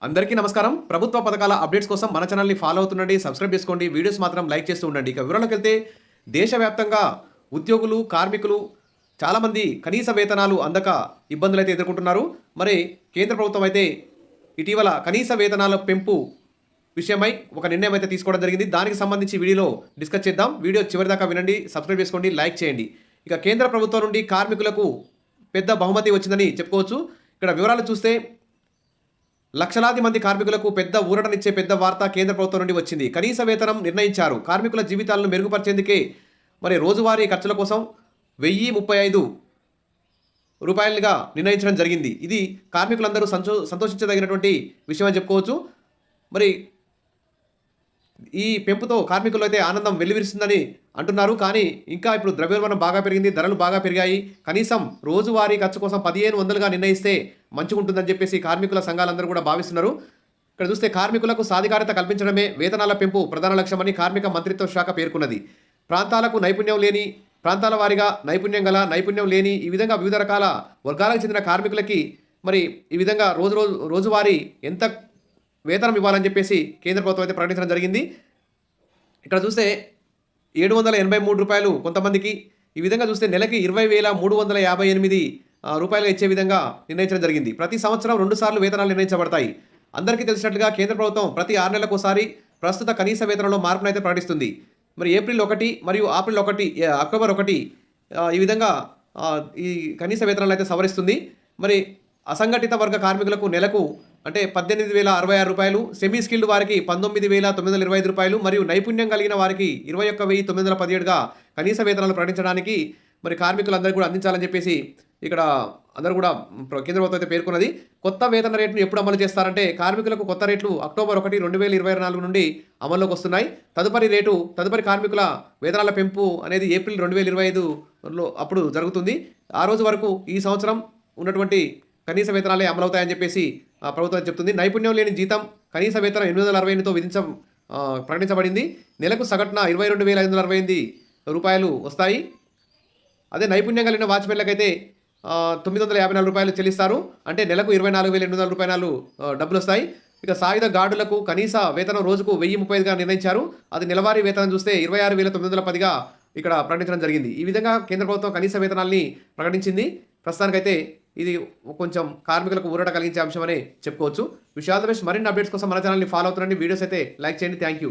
అందరికీ నమస్కారం. ప్రభుత్వ పథకాల అప్డేట్స్ కోసం మన ఛానల్‌ని ఫాలో అవుతుండండి. సబ్స్క్రైబ్ చేసుకోండి. వీడియోస్ మాత్రం లైక్ చేస్తూ ఉండండి. ఇక వివరాల్లోకెళ్తే దేశవ్యాప్తంగా ఉద్యోగులు, కార్మికులు చాలామంది కనీస వేతనాలు అందక ఇబ్బందులైతే ఎదుర్కొంటున్నారు. మరి కేంద్ర ప్రభుత్వం అయితే ఇటీవల కనీస వేతనాల పెంపు విషయమై ఒక నిర్ణయం అయితే తీసుకోవడం జరిగింది. దానికి సంబంధించి వీడియోలో డిస్కస్ చేద్దాం. వీడియో చివరిదాకా వినండి, సబ్స్క్రైబ్ చేసుకోండి, లైక్ చేయండి. ఇక కేంద్ర ప్రభుత్వం నుండి కార్మికులకు పెద్ద బహుమతి వచ్చిందని చెప్పుకోవచ్చు. ఇక్కడ వివరాలు చూస్తే లక్షలాది మంది కార్మికులకు పెద్ద ఊరటనిచ్చే పెద్ద వార్త కేంద్ర ప్రభుత్వం నుండి వచ్చింది. కనీస వేతనం నిర్ణయించారు. కార్మికుల జీవితాలను మెరుగుపరిచేందుకే మరి రోజువారీ ఖర్చుల కోసం రూపాయలుగా నిర్ణయించడం జరిగింది. ఇది కార్మికులందరూ సంతోషించదగినటువంటి విషయం అని చెప్పుకోవచ్చు. మరి ఈ పెంపుతో కార్మికులు అయితే ఆనందం వెల్లివిరుస్తుందని అంటున్నారు. కానీ ఇంకా ఇప్పుడు ద్రవ్యోల్బణం బాగా పెరిగింది, ధరలు బాగా పెరిగాయి. కనీసం రోజువారీ ఖర్చు కోసం 1500గా నిర్ణయిస్తే మంచిగుంటుందని చెప్పేసి కార్మికుల సంఘాలందరూ కూడా భావిస్తున్నారు. ఇక్కడ చూస్తే కార్మికులకు సాధికారత కల్పించడమే వేతనాల పెంపు ప్రధాన లక్ష్యమని కార్మిక మంత్రిత్వ శాఖ పేర్కొన్నది. ప్రాంతాల వారీగా నైపుణ్యం గల, నైపుణ్యం లేని, ఈ విధంగా వివిధ రకాల వర్గాలకు చెందిన కార్మికులకి మరి ఈ విధంగా రోజువారీ ఎంత వేతనం ఇవ్వాలని చెప్పేసి కేంద్ర ప్రభుత్వం అయితే ప్రకటించడం జరిగింది. ఇక్కడ చూస్తే రూ. 783 కొంతమందికి, ఈ విధంగా చూస్తే నెలకి 20,358 రూపాయలుగా ఇచ్చే విధంగా నిర్ణయించడం జరిగింది. ప్రతి సంవత్సరం 2 సార్లు వేతనాలు నిర్ణయించబడతాయి. అందరికీ తెలిసినట్లుగా కేంద్ర ప్రభుత్వం ప్రతి 6 నెలలకు ఒకసారి ప్రస్తుత కనీస వేతనంలో మార్పునైతే ప్రకటిస్తుంది. మరి ఏప్రిల్ 1 మరియు అక్టోబర్ 1 ఈ విధంగా ఈ కనీస వేతనాలు అయితే సవరిస్తుంది. మరి అసంఘటిత వర్గ కార్మికులకు నెలకు అంటే 18,066 రూపాయలు, సెమీ స్కిల్డ్ వారికి 19,925 రూపాయలు మరియు నైపుణ్యం కలిగిన వారికి 21,917గా కనీస వేతనాలు ప్రకటించడానికి మరి కార్మికులందరూ కూడా అందించాలని చెప్పేసి ఇక్కడ అందరూ కూడా కేంద్ర ప్రభుత్వం అయితే పేర్కొన్నది. కొత్త వేతన రేటును ఎప్పుడు అమలు చేస్తారంటే కార్మికులకు కొత్త రేట్లు అక్టోబర్ 1, 2024 నుండి అమల్లోకి వస్తున్నాయి. తదుపరి కార్మికుల వేతనాల పెంపు అనేది ఏప్రిల్ 2025లో అప్పుడు జరుగుతుంది. ఆ రోజు వరకు ఈ సంవత్సరం ఉన్నటువంటి కనీస వేతనాలే అమలవుతాయని చెప్పేసి ప్రభుత్వం చెప్తుంది. నైపుణ్యం లేని జీతం కనీస వేతనం 868తో ప్రకటించబడింది. నెలకు సగటున 22,568 రూపాయలు వస్తాయి. అదే నైపుణ్యం కలిగిన వాచ్మెన్లకైతే 954 రూపాయలు చెల్లిస్తారు. అంటే నెలకు 24,800 రూపాయలు డబ్బులు వస్తాయి. ఇక సాయుధ గార్డులకు కనీస వేతనం రోజుకు 1,035గా నిర్ణయించారు. అది నెలవారీ వేతనం చూస్తే 26,910గా ఇక్కడ ప్రకటించడం జరిగింది. ఈ విధంగా కేంద్ర ప్రభుత్వం కనీస వేతనాల్ని ప్రకటించింది. ప్రస్తుతానికైతే ఇది కొంచెం కార్మికులకు ఊరట కలిగించే అంశమనే చెప్పుకోవచ్చు. విషయాల మరిన్ని అప్డేట్స్ కోసం మన ఛానల్ని ఫాలో అవుతుండండి. వీడియోస్ అయితే లైక్ చేయండి. Thank you.